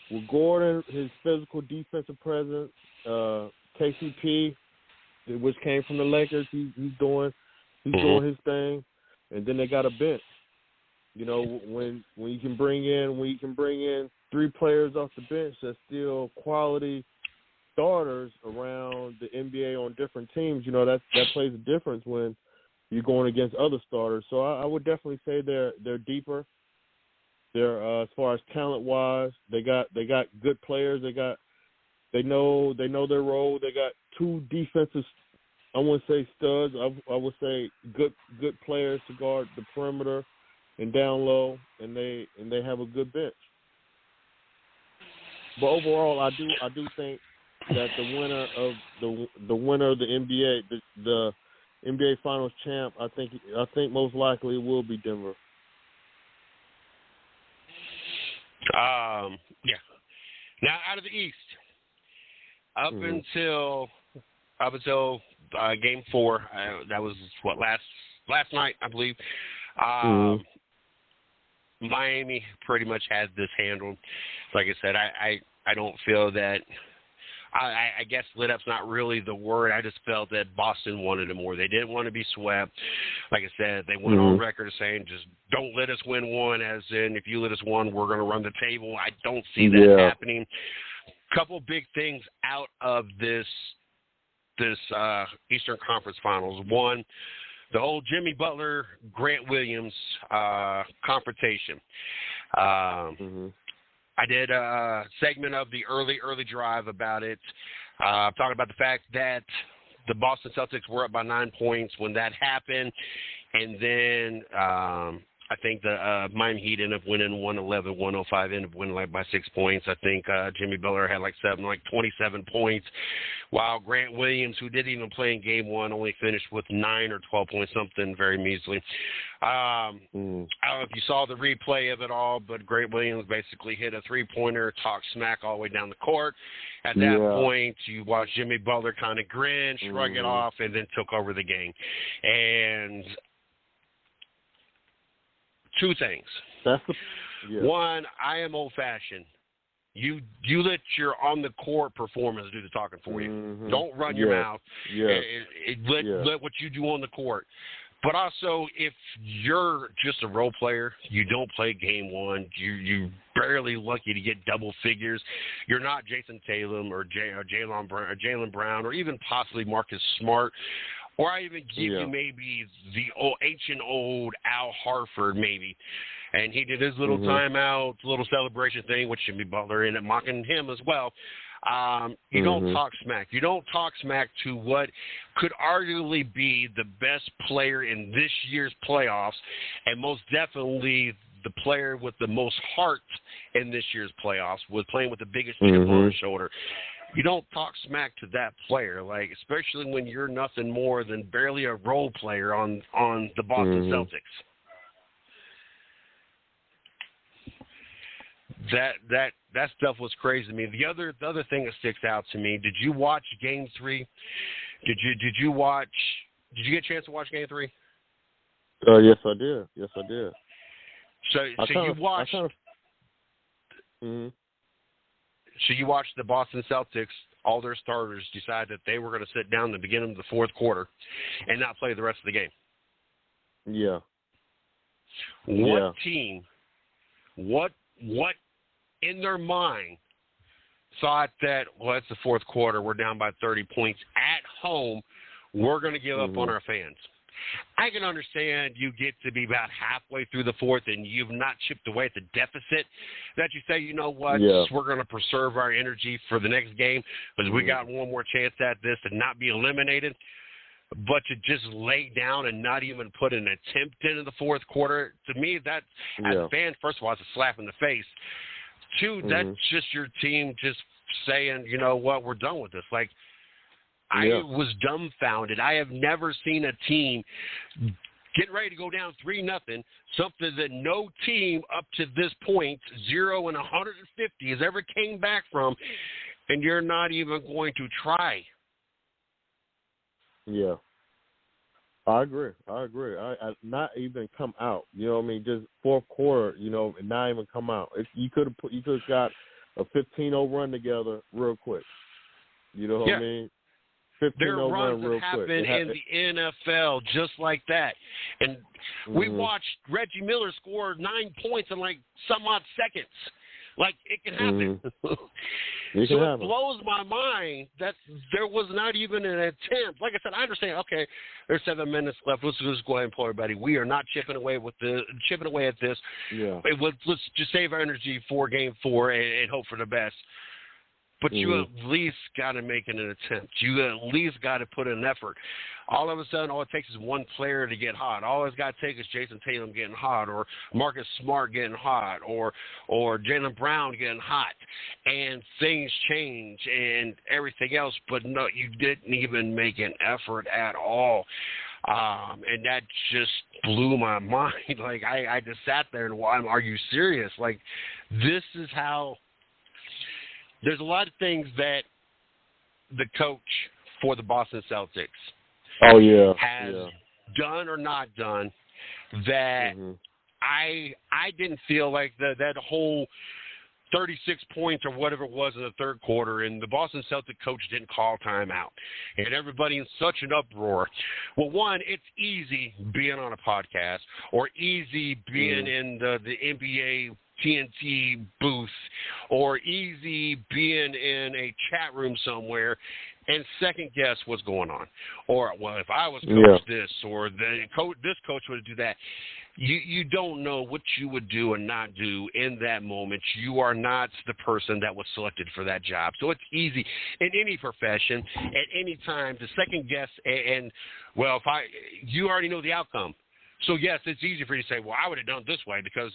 his physical defensive presence, KCP, which came from the Lakers, he's doing his thing, and then they got a bench. You know, when you can bring in 3 players off the bench that's still quality starters around the NBA on different teams, you know, that plays a difference when you're going against other starters. So I would definitely say they're deeper. They're as far as talent wise, they got good players. They know their role. They got 2 defensive, I wouldn't say studs. I would say good players to guard the perimeter and down low, and they have a good bench. But overall, I do think that the winner of the NBA, NBA Finals champ, I think most likely it will be Denver. Yeah. Now out of the East, up until Game 4, that was last night, I believe. Miami pretty much had this handled. Like I said, I don't feel that. I guess lit up's not really the word. I just felt that Boston wanted it more. They didn't want to be swept. Like I said, they went on record saying, just don't let us win one, as in if you let us one, we're going to run the table. I don't see that happening. Couple big things out of this Eastern Conference Finals. One, the whole Jimmy Butler, Grant Williams confrontation. I did a segment of the early drive about it, talking about the fact that the Boston Celtics were up by 9 points when that happened, and then I think the Miami Heat ended up winning 111-105, ended up winning by 6 points. I think Jimmy Butler had 27 points, while Grant Williams, who didn't even play in Game 1, only finished with 9 or 12 points, something very measly. I don't know if you saw the replay of it all, but Grant Williams basically hit a three-pointer, talked smack all the way down the court. At that point, you watched Jimmy Butler kind of grin, shrug it off, and then took over the game. And two things. One, I am old-fashioned. You let your on-the-court performance do the talking for you. Don't run your mouth. Let what you do on the court. But also, if you're just a role player, you don't play Game 1, you barely lucky to get double figures. You're not Jason Tatum or Jaylen Brown, or even possibly Marcus Smart. Or I even give you maybe the ancient old Al Horford, maybe. And he did his little timeout, little celebration thing, which Jimmy Butler ended up mocking him as well. You don't talk smack. You don't talk smack to what could arguably be the best player in this year's playoffs, and most definitely the player with the most heart in this year's playoffs, with playing with the biggest chip on his shoulder. You don't talk smack to that player, especially when you're nothing more than barely a role player on the Boston Celtics. That stuff was crazy to me. The other thing that sticks out to me, did you watch Game 3? Did you get a chance to watch Game 3? Yes, I did. So you watched. So you watched the Boston Celtics, all their starters decide that they were going to sit down in the beginning of the fourth quarter and not play the rest of the game. Yeah. What team, what in their mind thought that, well, it's the fourth quarter, we're down by 30 points at home, we're going to give up on our fans? I can understand you get to be about halfway through the fourth and you've not chipped away at the deficit, that you say, you know what, we're going to preserve our energy for the next game because we got one more chance at this and not be eliminated. But to just lay down and not even put an attempt into the fourth quarter, to me, that, as a fan, first of all, it's a slap in the face. Two, that's just your team just saying, you know what, we're done with this. I was dumbfounded. I have never seen a team getting ready to go down 3-0, something that no team up to this point, 0 and 150, has ever came back from, and you're not even going to try. Yeah. I agree. I not even come out. You know what I mean? Just fourth quarter, and not even come out. You could have got a 15-0 run together real quick. You know what I mean? There are runs that happen in the NFL just like that. And we watched Reggie Miller score 9 points in some odd seconds. It can happen. It blows my mind that there was not even an attempt. Like I said, I understand, okay, there's 7 minutes left. Let's just go ahead and play, everybody. We are not chipping away at this. Yeah. Let's just save our energy for Game 4 and hope for the best. But you at least got to make an attempt. You at least got to put in an effort. All of a sudden, all it takes is one player to get hot. All it's got to take is Jason Tatum getting hot, or Marcus Smart getting hot, or Jaylen Brown getting hot, and things change and everything else. But no, you didn't even make an effort at all. And that just blew my mind. Like, I just sat there and, well, are you serious? Like, this is how – there's a lot of things that the coach for the Boston Celtics has done or not done that I didn't feel like that whole – 36 points or whatever it was in the third quarter, and the Boston Celtics coach didn't call timeout, and everybody in such an uproar. Well, one, it's easy being on a podcast or easy being in the NBA TNT booth or easy being in a chat room somewhere and second guess what's going on. Or, well, if I was coach this or this coach would do that. You don't know what you would do and not do in that moment. You are not the person that was selected for that job. So it's easy in any profession at any time to second guess and well, you already know the outcome. So, yes, it's easy for you to say, well, I would have done it this way because,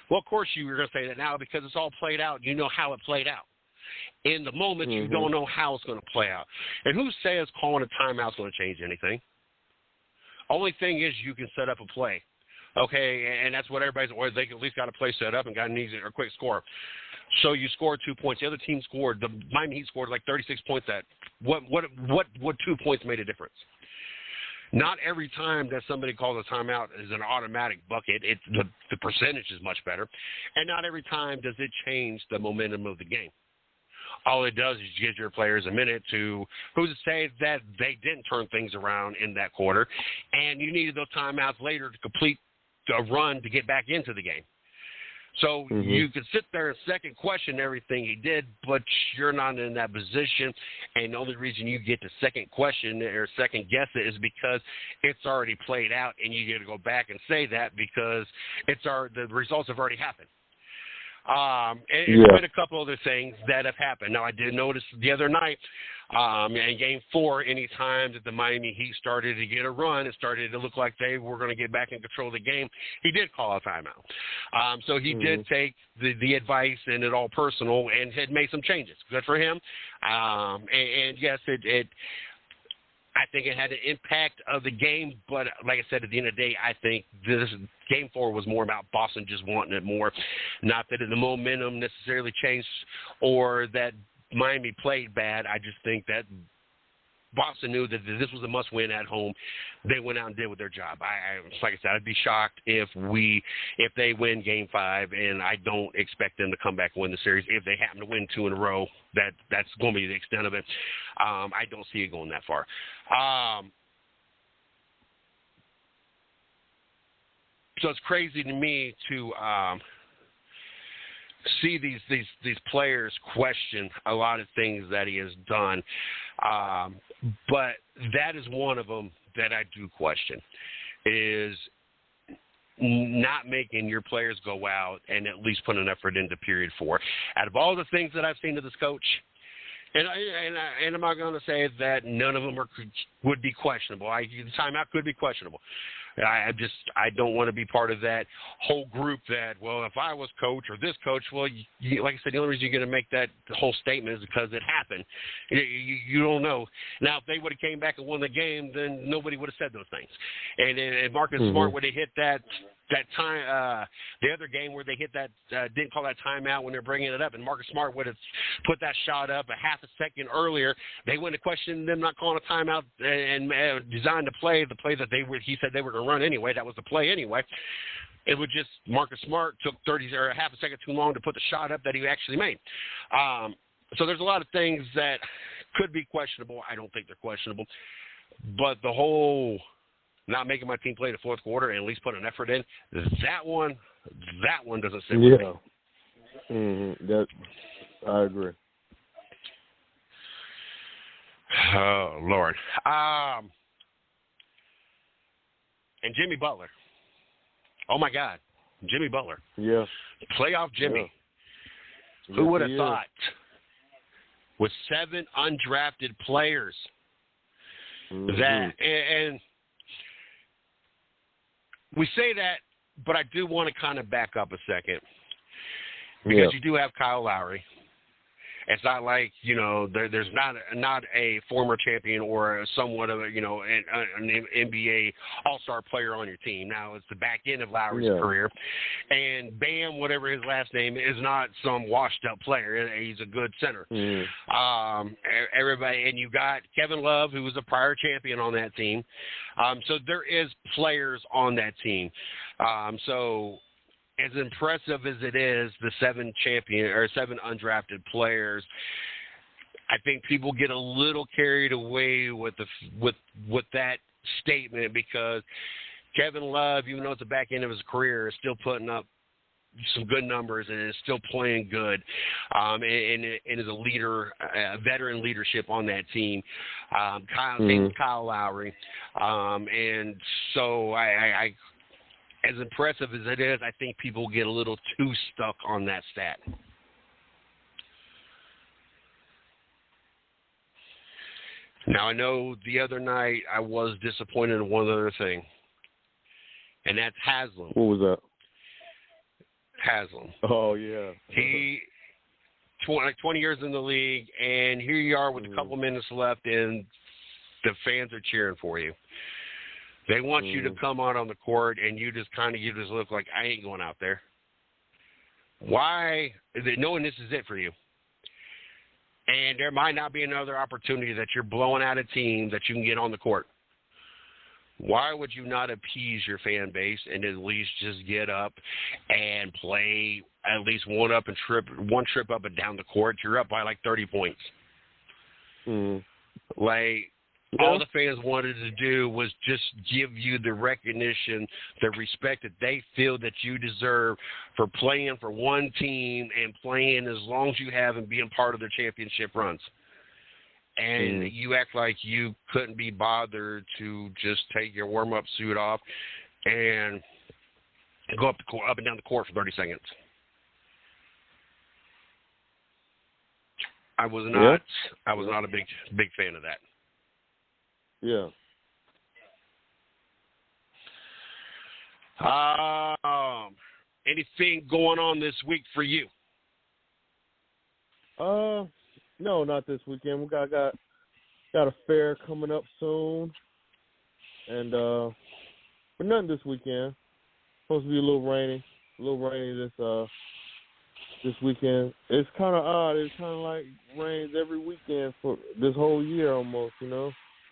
well, of course you were going to say that now because it's all played out. You know how it played out. In the moment, you don't know how it's going to play out. And who says calling a timeout is going to change anything? Only thing is you can set up a play. Okay, and that's what everybody's – or they at least got a play set up and got an easy or quick score. So you scored 2 points. The other team scored – the Miami Heat scored like 36 points. What 2 points made a difference? Not every time that somebody calls a timeout is an automatic bucket. The percentage is much better. And not every time does it change the momentum of the game. All it does is give your players a minute to – who's to say that they didn't turn things around in that quarter, and you needed those timeouts later to complete a run to get back into the game. So you could sit there and second question everything he did, but you're not in that position. And the only reason you get to second question or second guess it is because it's already played out, and you get to go back and say that because the results have already happened. And there's been a couple other things that have happened. Now, I did notice the other night in Game 4, any time that the Miami Heat started to get a run, it started to look like they were going to get back in control of the game. He did call a timeout. So he did take the advice and it all personal and had made some changes. Good for him. And yes, I think it had an impact of the game, but like I said, at the end of the day, I think this Game 4 was more about Boston just wanting it more. Not that the momentum necessarily changed or that Miami played bad. I just think that Boston knew that this was a must-win at home. They went out and did with their job. Like I said, I'd be shocked if they win Game 5, and I don't expect them to come back and win the series. If they happen to win 2 in a row, that's going to be the extent of it. I don't see it going that far. So it's crazy to me to see these players question a lot of things that he has done. But that is one of them that I do question, is not making your players go out and at least put an effort into period 4. Out of all the things that I've seen to this coach, and I'm not going to say that none of them would be questionable. The timeout could be questionable. I don't want to be part of that whole group that, well, if I was coach or this coach, well, like I said, the only reason you're going to make that whole statement is because it happened. You don't know. Now, if they would have came back and won the game, then nobody would have said those things. And Marcus Smart would have hit that time, the other game where they hit that, didn't call that timeout when they're bringing it up, and Marcus Smart would have put that shot up a half a second earlier. They wouldn't have questioned them not calling a timeout and designed the play that he said they were going to run anyway. That was the play anyway. It was just Marcus Smart took 30 or a half a second too long to put the shot up that he actually made. So there's a lot of things that could be questionable. I don't think they're questionable. But the whole not making my team play the fourth quarter and at least put an effort in, that one doesn't sit with me. That I agree. Oh, Lord. And Jimmy Butler. Oh, my God. Jimmy Butler. Yeah. Playoff Jimmy. Yeah. Who would have thought with 7 undrafted players that – and we say that, but I do want to kind of back up a second because you do have Kyle Lowry. It's not like, there's not a former champion or somewhat of a, an NBA all-star player on your team. Now, it's the back end of Lowry's career. And Bam, whatever his last name, is not some washed-up player. He's a good center. Everybody, and you got Kevin Love, who was a prior champion on that team. So there is players on that team. So as impressive as it is, the 7 undrafted players, I think people get a little carried away with that statement, because Kevin Love, even though it's the back end of his career, is still putting up some good numbers and is still playing good, and is a leader, veteran leadership on that team. Kyle Lowry, and so I as impressive as it is, I think people get a little too stuck on that stat. Now, I know the other night I was disappointed in one other thing, and that's Haslem. What was that? Haslem. Oh, yeah. He, 20 years in the league, and here you are with a couple minutes left, and the fans are cheering for you. They want you to come out on the court, and you just look like, I ain't going out there. Why? Knowing this is it for you. And there might not be another opportunity that you're blowing out a team that you can get on the court. Why would you not appease your fan base and at least just get up and play at least one trip up and down the court? You're up by like 30 points. All the fans wanted to do was just give you the recognition, the respect that they feel that you deserve for playing for one team and playing as long as you have and being part of their championship runs. And you act like you couldn't be bothered to just take your warm-up suit off and go up and down the court for 30 seconds. I was not a big fan of that. Yeah. Anything going on this week for you? No, not this weekend. We got a fair coming up soon, and but nothing this weekend. Supposed to be a little rainy this weekend. It's kind of odd. It's kind of like rains every weekend for this whole year almost.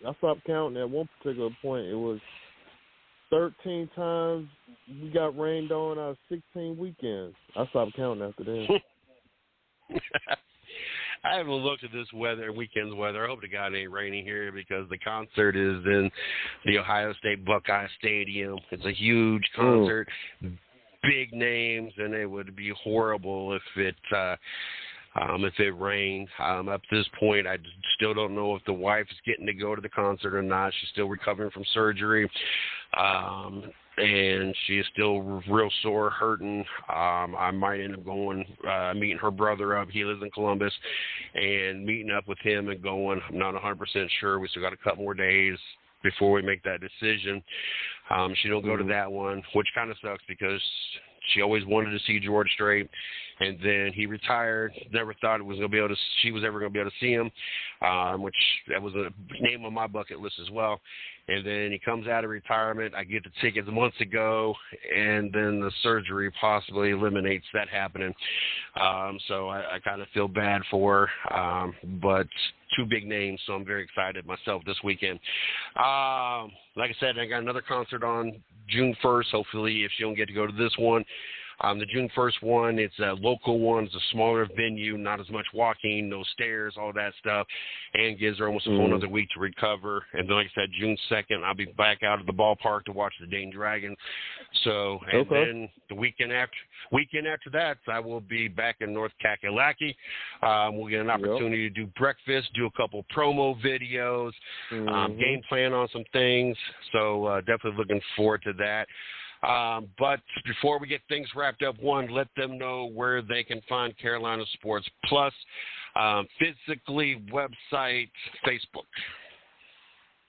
I stopped counting at one particular point. It was 13 times we got rained on out of 16 weekends. I stopped counting after that. I haven't looked at this weekend's weather. I hope to God it ain't raining here, because the concert is in the Ohio State Buckeye Stadium. It's a huge concert, big names, and it would be horrible if it rained. Up to this point, I still don't know if the wife is getting to go to the concert or not. She's still recovering from surgery, and she is still real sore, hurting. I might end up going, meeting her brother up. He lives in Columbus, and meeting up with him and going. I'm not 100% sure. We still got a couple more days before we make that decision. She don't go to that one, which kind of sucks, because she always wanted to see George Strait, and then he retired. Never thought she was ever going to be able to see him, which that was a name on my bucket list as well. And then he comes out of retirement. I get the tickets months ago, and then the surgery possibly eliminates that happening. So I kind of feel bad for her, but two big names, so I'm very excited myself this weekend. Like I said, I got another concert on June 1st, hopefully, if she don't get to go to this one. The June 1st one, it's a local one. It's a smaller venue, not as much walking, no stairs, all that stuff, and gives her almost a whole another week to recover. And then, like I said, June 2nd, I'll be back out at the ballpark to watch the Dayton Dragons. So, and then the weekend after that, I will be back in North Kakalaki. We'll get an opportunity to do breakfast, do a couple promo videos, game plan on some things. So definitely looking forward to that. But before we get things wrapped up, let them know where they can find Carolina Sports Plus, physically, website, Facebook.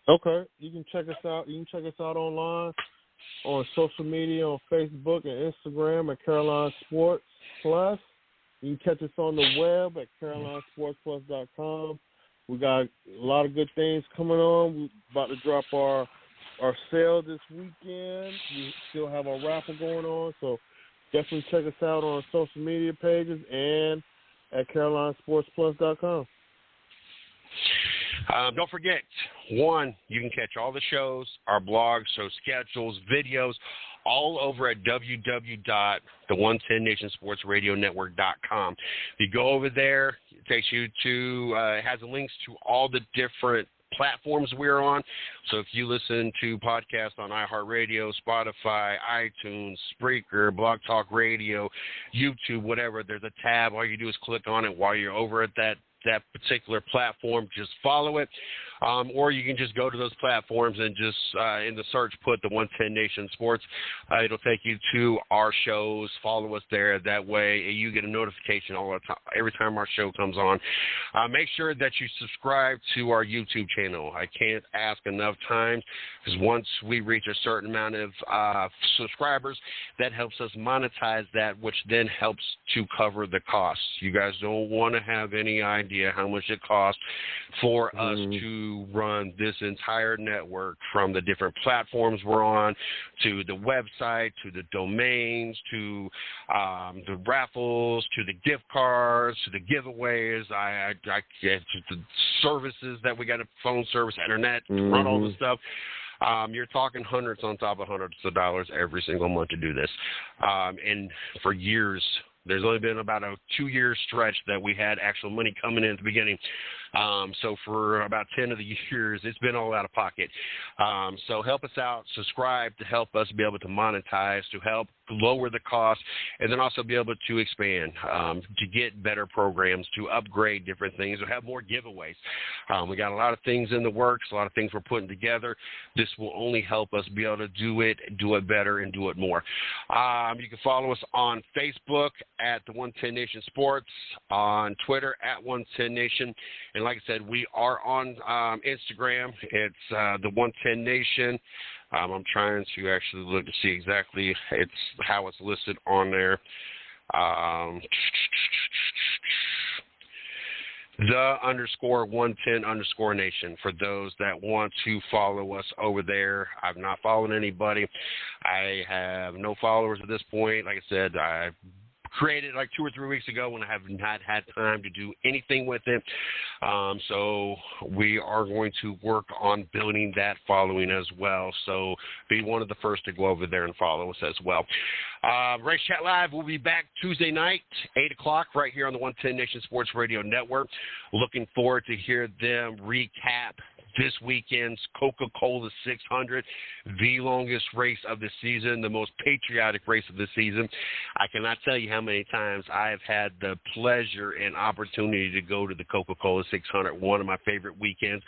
Okay, you can check us out. You can check us out online on social media, on Facebook and Instagram at Carolina Sports Plus. You can catch us on the web at CarolinaSportsPlus.com. We got a lot of good things coming on. We're about to drop our sale this weekend. We still have our raffle going on, so definitely check us out on our social media pages and at CarolinaSportsPlus.com. Don't forget, one, you can catch all the shows, our blogs, show schedules, videos, all over at www.the110nationsportsradionetwork.com. If you go over there, it takes you to, it has links to all the different platforms we're on. So if you listen to podcasts on iHeartRadio, Spotify, iTunes, Spreaker, Blog Talk Radio, YouTube, whatever, there's a tab. All you do is click on it while you're over at that particular platform. Just follow it. Or you can just go to those platforms and just in the search put the 110 Nation Sports. It'll take you to our shows. Follow us there. That way you get a notification all the time, every time our show comes on. Make sure that you subscribe to our YouTube channel. I can't ask enough times, because once we reach a certain amount of subscribers, that helps us monetize that, which then helps to cover the costs. You guys don't want to have any idea how much it costs for us to run this entire network, from the different platforms we're on, to the website, to the domains, to the raffles, to the gift cards, to the giveaways, I get to the services that we got, a phone service, internet, to run all this stuff. You're talking hundreds on top of hundreds of dollars every single month to do this. And for years, there's only been about a 2-year stretch that we had actual money coming in at the beginning. So for about 10 of the years, it's been all out of pocket. So help us out, subscribe to help us be able to monetize, to help lower the cost, and then also be able to expand, to get better programs, to upgrade different things, to have more giveaways. We got a lot of things in the works, a lot of things we're putting together. This will only help us be able to do it better, and do it more. You can follow us on Facebook at the 110 Nation Sports, on Twitter at 110 Nation, and like I said, we are on Instagram. It's the 110 Nation. I'm trying to actually look to see exactly how it's listed on there. The _110_nation for those that want to follow us over there. I've not followed anybody. I have no followers at this point. Like I said, I created like 2 or 3 weeks ago when I have not had time to do anything with it. So we are going to work on building that following as well. So be one of the first to go over there and follow us as well. Race Chat Live will be back Tuesday night, 8 o'clock, right here on the 110 Nation Sports Radio Network. Looking forward to hear them recap this weekend's Coca-Cola 600, the longest race of the season, the most patriotic race of the season. I cannot tell you how many times I have had the pleasure and opportunity to go to the Coca-Cola 600, one of my favorite weekends.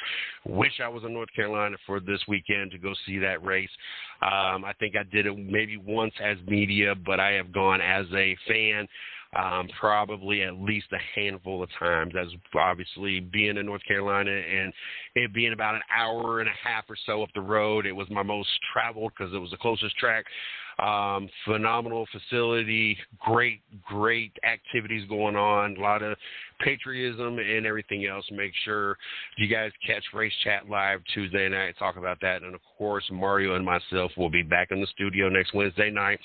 Wish I was in North Carolina for this weekend to go see that race. I think I did it maybe once as media, but I have gone as a fan probably at least a handful of times, as obviously being in North Carolina and it being about an hour and a half or so up the road. It was my most traveled because it was the closest track. Phenomenal facility, great activities going on, a lot of patriotism and everything else. Make sure you guys catch Race Chat Live Tuesday night, talk about that. And, of course, Mario and myself will be back in the studio next Wednesday night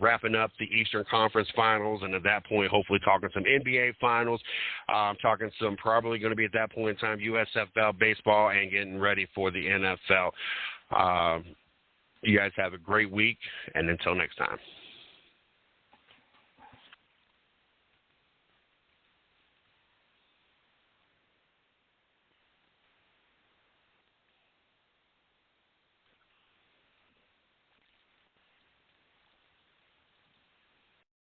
wrapping up the Eastern Conference Finals, and at that point, hopefully talking some NBA Finals, talking some probably going to be at that point in time USFL baseball, and getting ready for the NFL. You guys have a great week, and until next time.